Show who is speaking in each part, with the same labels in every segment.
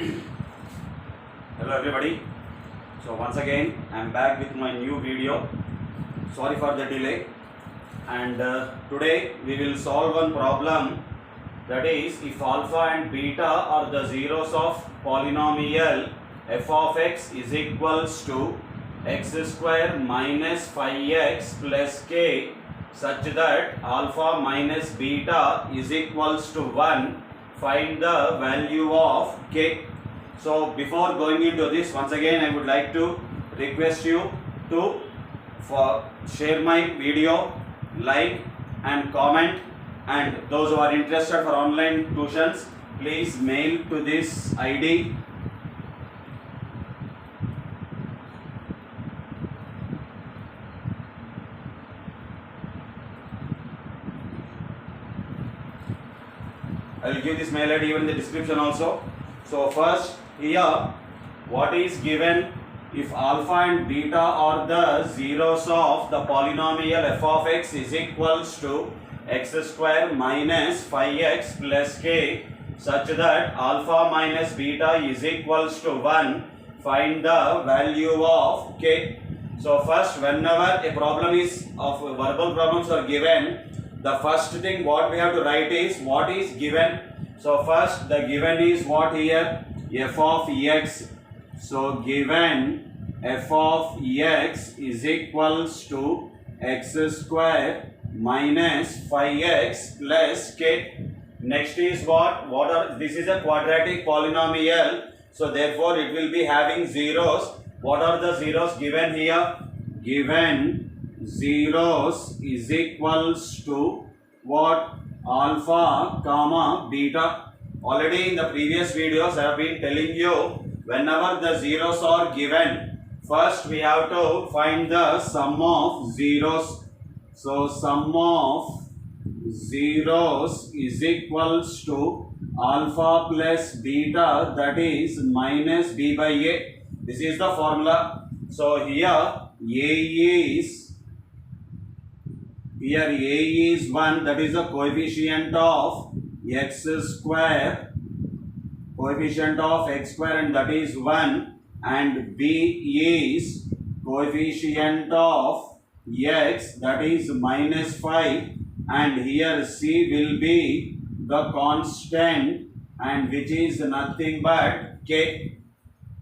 Speaker 1: Hello everybody. So once again I am back with my new video. Sorry for the delay. And today we will solve one problem, that is, if alpha and beta are the zeros of polynomial f of x is equals to x square minus 5x plus k such that alpha minus beta is equals to 1, find the value of k. So before going into this, once again I would like to request you to share my video, like and comment, and those who are interested for online tuitions, please mail to this ID. I will give this mail ID even in the description also. So first, here what is given, if alpha and beta are the zeros of the polynomial f of x is equals to x square minus 5x plus k such that alpha minus beta is equals to 1, find the value of k. So first, whenever a problem is of verbal problems are given, the first thing what we have to write is what is given. So first the given is what here, f of x. So given f of x is equals to x square minus 5x plus k. Next is what this is a quadratic polynomial, so therefore it will be having zeros. What are the zeros given here? Given zeros is equals to what? Alpha comma beta. Already in the previous videos I have been telling you, whenever the zeros are given, first we have to find the sum of zeros. So sum of zeros is equals to alpha plus beta, that is minus b by a. This is the formula. So here a is 1, that is the coefficient of x square, and that is 1, and b is coefficient of x, that is minus 5, and here c will be the constant, and which is nothing but k.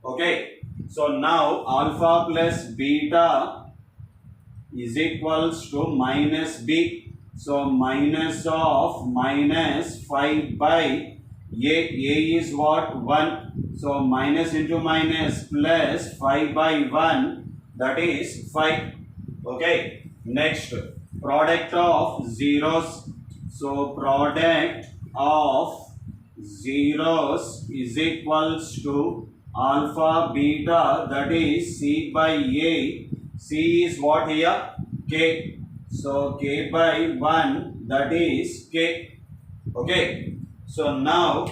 Speaker 1: Okay, so now alpha plus beta is equals to minus b. So minus of minus 5 by a is what? 1. So minus into minus plus 5 by 1, that is 5. Okay, next, product of zeros. So product of zeros is equals to alpha beta, that is c by a. C is what here? K. So k by 1, that is k. Okay. So now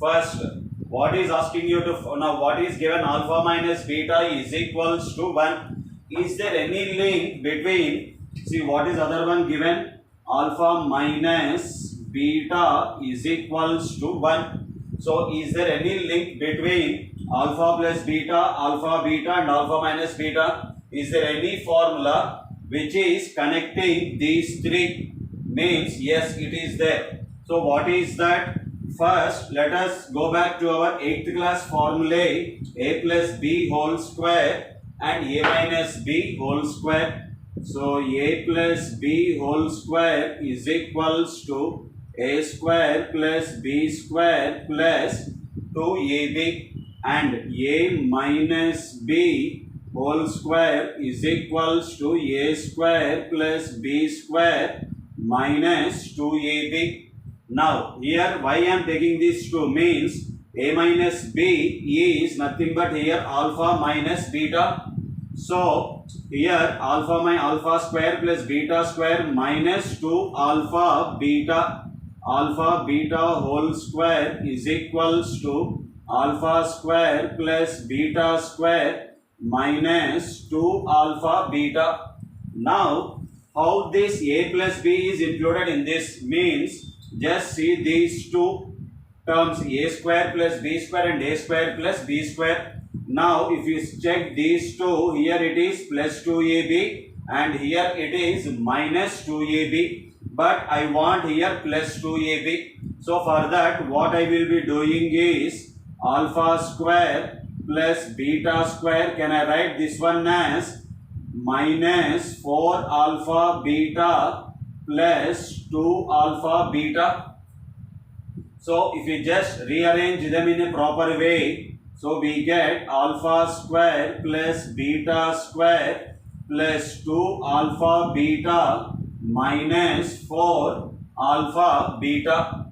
Speaker 1: first, what is asking you to now, what is given? Alpha minus beta is equals to 1. Is there any link between, see what is other one given? Alpha minus beta is equals to 1. So is there any link between alpha plus beta, alpha beta and alpha minus beta? Is there any formula which is connecting these three? Means yes, it is there. So what is that? First, let us go back to our 8th class formulae, a plus b whole square and a minus b whole square. So a plus b whole square is equals to a square plus b square plus 2ab, and a minus b whole square is equals to a square plus b square minus 2ab. Now here why I am taking these two means a minus b is nothing but here alpha minus beta. So here alpha square plus beta square minus 2 alpha beta whole square is equals to alpha square plus beta square minus 2 alpha beta. Now how this a plus b is included in this means, just see these two. terms a square plus b square and a square plus b square. Now if you check these two, here it is plus 2ab and here it is minus 2ab, but I want here plus 2ab. So for that what I will be doing is alpha square plus beta square. Can I write this one as minus 4 alpha beta plus 2 alpha beta? So if we just rearrange them in a proper way, so we get alpha square plus beta square plus 2 alpha beta minus 4 alpha beta.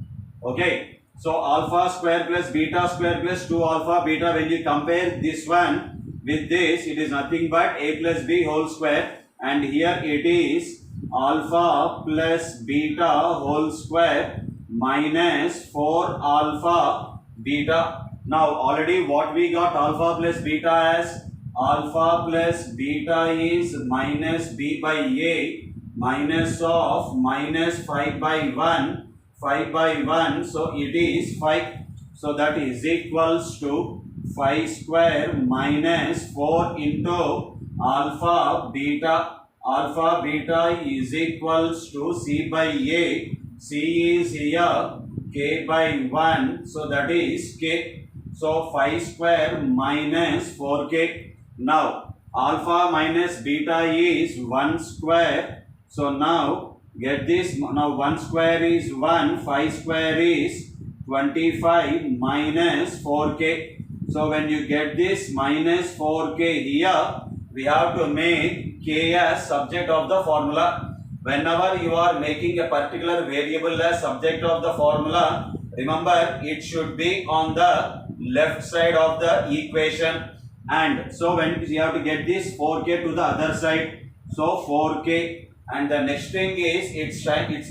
Speaker 1: Okay, so alpha square plus beta square plus 2 alpha beta, when you compare this one with this, it is nothing but a plus b whole square, and here it is alpha plus beta whole square minus 4 alpha beta. Now already what we got alpha plus beta as? Alpha plus beta is minus b by a minus of minus 5 by 1, 5 by 1, so it is 5. So that is equals to 5 square minus 4 into alpha beta. Alpha beta is equals to c by a. C is here k by 1, so that is k. So 5 square minus 4k. Now alpha minus beta is 1 square. So now get this. Now 1 square is 1, 5 square is 25 minus 4k. So when you get this minus 4k here, we have to make k as subject of the formula. Whenever you are making a particular variable as subject of the formula, remember it should be on the left side of the equation. And so when you have to get this 4k to the other side, so 4k, and the next thing is its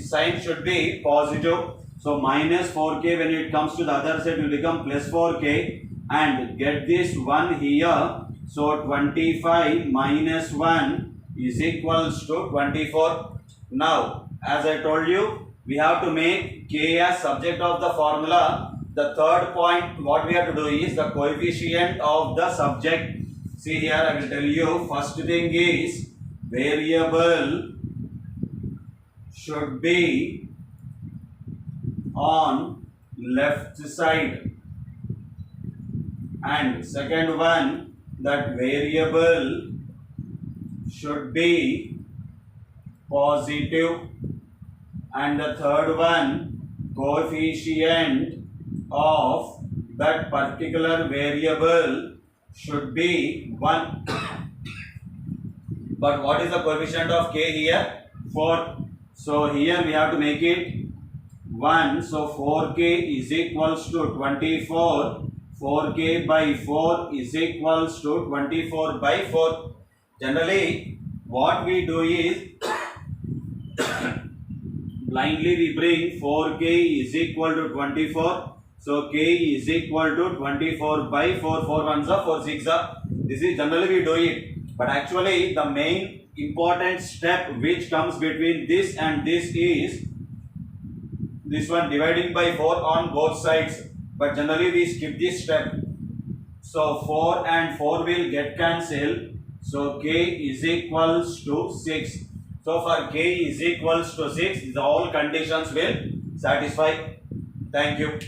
Speaker 1: sign should be positive. So minus 4k, when it comes to the other side, will become plus 4k, and get this 1 here. So 25 minus 1 is equals to 24. Now as I told you, we have to make k as subject of the formula. The third point what we have to do is the coefficient of the subject. See here, I will tell you, first thing is variable should be on left side, and second one, that variable should be positive, and the third one, coefficient of that particular variable should be 1. But what is the coefficient of k here? 4. So here we have to make it 1. So 4k is equals to 24. 4k by 4 is equals to 24 by 4. Generally what we do is blindly we bring 4k is equal to 24. So k is equal to 24 by 4. 4 ones are 4 6 are. This is generally we do it. But actually the main important step which comes between this and this is this one, dividing by 4 on both sides. But generally we skip this step. So 4 and 4 will get cancelled. So k is equals to 6. So for k is equals to 6, the all conditions will satisfy. Thank you.